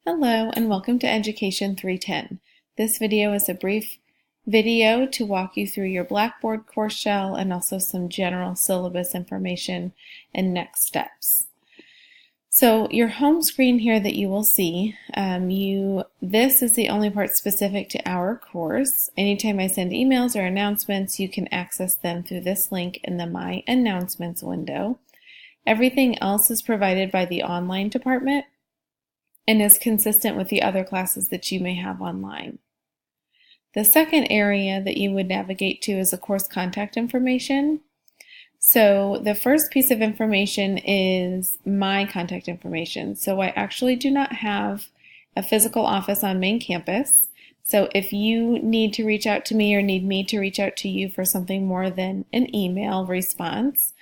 Hello and welcome to Education 310. This video is a brief video to walk you through your Blackboard course shell and also some general syllabus information and next steps. So your home screen here that you will see, this is the only part specific to our course. Anytime I send emails or announcements, you can access them through this link in the My Announcements window. Everything else is provided by the online department and is consistent with the other classes that you may have online. The second area that you would navigate to is the course contact information. So the first piece of information is my contact information. So I actually do not have a physical office on main campus. So if you need to reach out to me or need me to reach out to you for something more than an email response,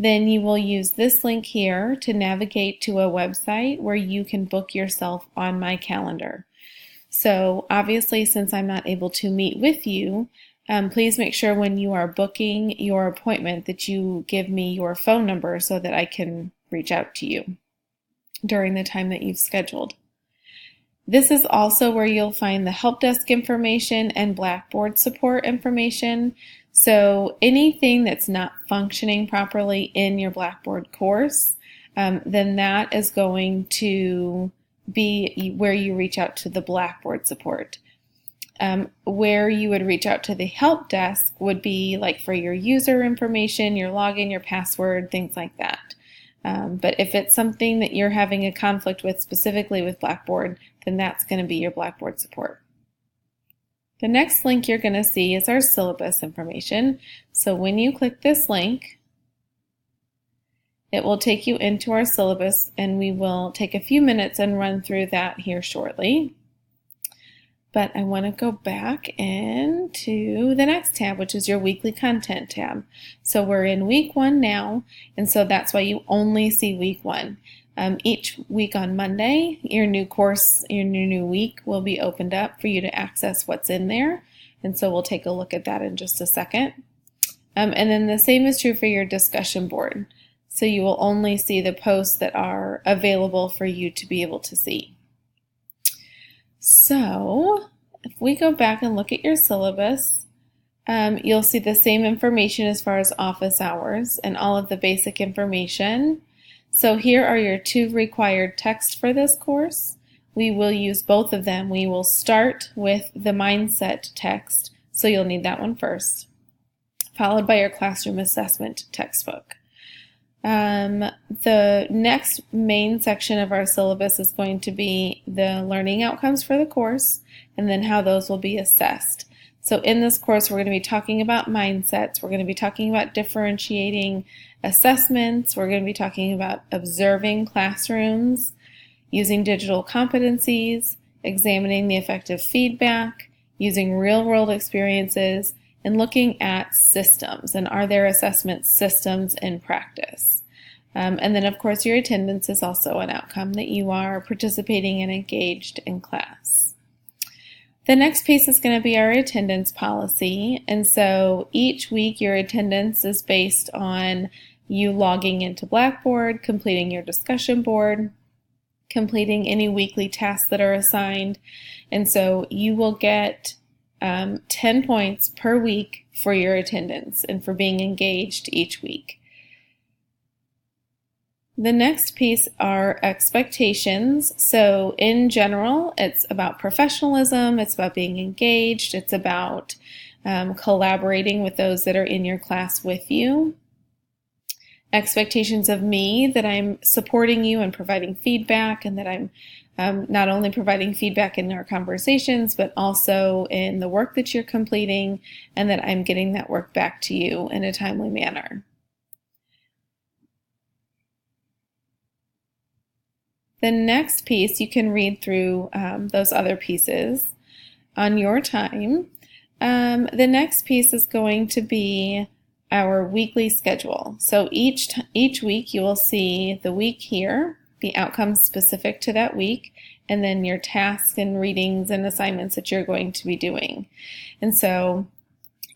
then you will use this link here to navigate to a website where you can book yourself on my calendar. So obviously, since I'm not able to meet with you, please make sure when you are booking your appointment that you give me your phone number so that I can reach out to you during the time that you've scheduled. This is also where you'll find the help desk information and Blackboard support information. So anything that's not functioning properly in your Blackboard course, then that is going to be where you reach out to the Blackboard support. Where you would reach out to the help desk would be like for your user information, your login, your password, things like that. But if it's something that you're having a conflict with specifically with Blackboard, then that's going to be your Blackboard support. The next link you're going to see is our syllabus information. So when you click this link, it will take you into our syllabus, and we will take a few minutes and run through that here shortly. But I want to go back into the next tab, which is your weekly content tab. So we're in week 1 now, and so that's why you only see week 1. Each week on Monday, your new course, your new week will be opened up for you to access what's in there. And so we'll take a look at that in just a second. And then the same is true for your discussion board. So you will only see the posts that are available for you to be able to see. So if we go back and look at your syllabus, you'll see the same information as far as office hours and all of the basic information. So here are your 2 required texts for this course. We will use both of them. We will start with the mindset text, so you'll need that one first, followed by your classroom assessment textbook. The next main section of our syllabus is going to be the learning outcomes for the course and then how those will be assessed. So in this course, we're going to be talking about mindsets. We're going to be talking about differentiating assessments. We're going to be talking about observing classrooms, using digital competencies, examining the effect of feedback, using real-world experiences, and looking at systems. And are there assessment systems in practice? And then, of course, your attendance is also an outcome that you are participating and engaged in class. The next piece is going to be our attendance policy, and so each week your attendance is based on you logging into Blackboard, completing your discussion board, completing any weekly tasks that are assigned, and so you will get 10 points per week for your attendance and for being engaged each week. The next piece are expectations. So in general, it's about professionalism, it's about being engaged, it's about collaborating with those that are in your class with you. Expectations of me, that I'm supporting you and providing feedback, and that I'm not only providing feedback in our conversations, but also in the work that you're completing, and that I'm getting that work back to you in a timely manner. The next piece, you can read through those other pieces on your time. The next piece is going to be our weekly schedule. So each week you will see the week here, the outcomes specific to that week, and then your tasks and readings and assignments that you're going to be doing. And so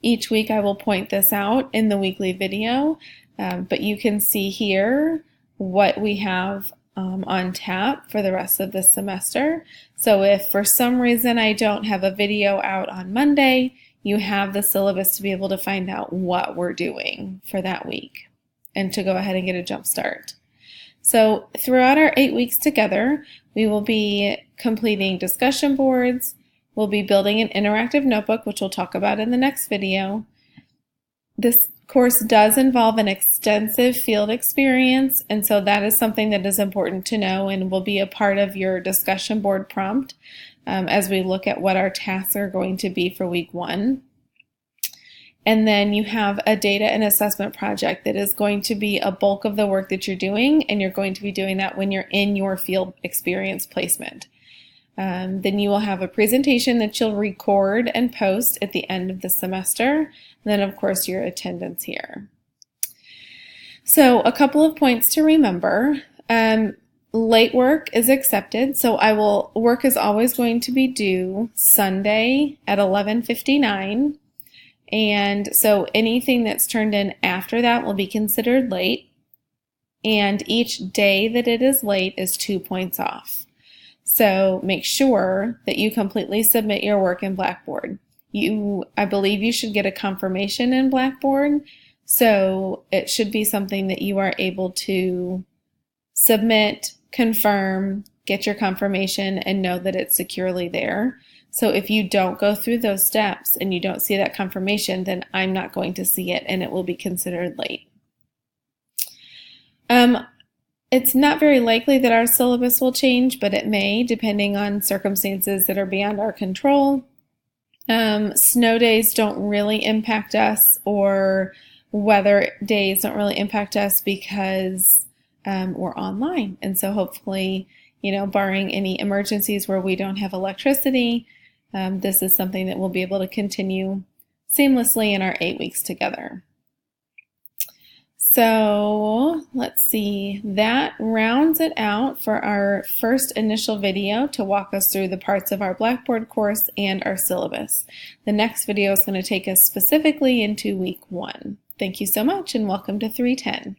each week I will point this out in the weekly video, but you can see here what we have on tap for the rest of the semester. So if for some reason I don't have a video out on Monday, you have the syllabus to be able to find out what we're doing for that week and to go ahead and get a jump start. So throughout our 8 weeks together, we will be completing discussion boards. We'll be building an interactive notebook, which we'll talk about in the next video. This course does involve an extensive field experience, and so that is something that is important to know and will be a part of your discussion board prompt as we look at what our tasks are going to be for week 1. And then you have a data and assessment project that is going to be a bulk of the work that you're doing, and you're going to be doing that when you're in your field experience placement. Then you will have a presentation that you'll record and post at the end of the semester. And then, of course, your attendance here. So a couple of points to remember. Late work is accepted, so work is always going to be due Sunday at 11:59. And so anything that's turned in after that will be considered late. And each day that it is late is 2 points off. So make sure that you completely submit your work in Blackboard. I believe you should get a confirmation in Blackboard, so it should be something that you are able to submit, confirm, get your confirmation, and know that it's securely there. So if you don't go through those steps and you don't see that confirmation, then I'm not going to see it and it will be considered late. It's not very likely that our syllabus will change, but it may, depending on circumstances that are beyond our control. Snow days don't really impact us, or weather days don't really impact us because we're online. And so hopefully, barring any emergencies where we don't have electricity, this is something that we'll be able to continue seamlessly in our 8 weeks together. So let's see, that rounds it out for our first initial video to walk us through the parts of our Blackboard course and our syllabus. The next video is going to take us specifically into week 1. Thank you so much and welcome to 310.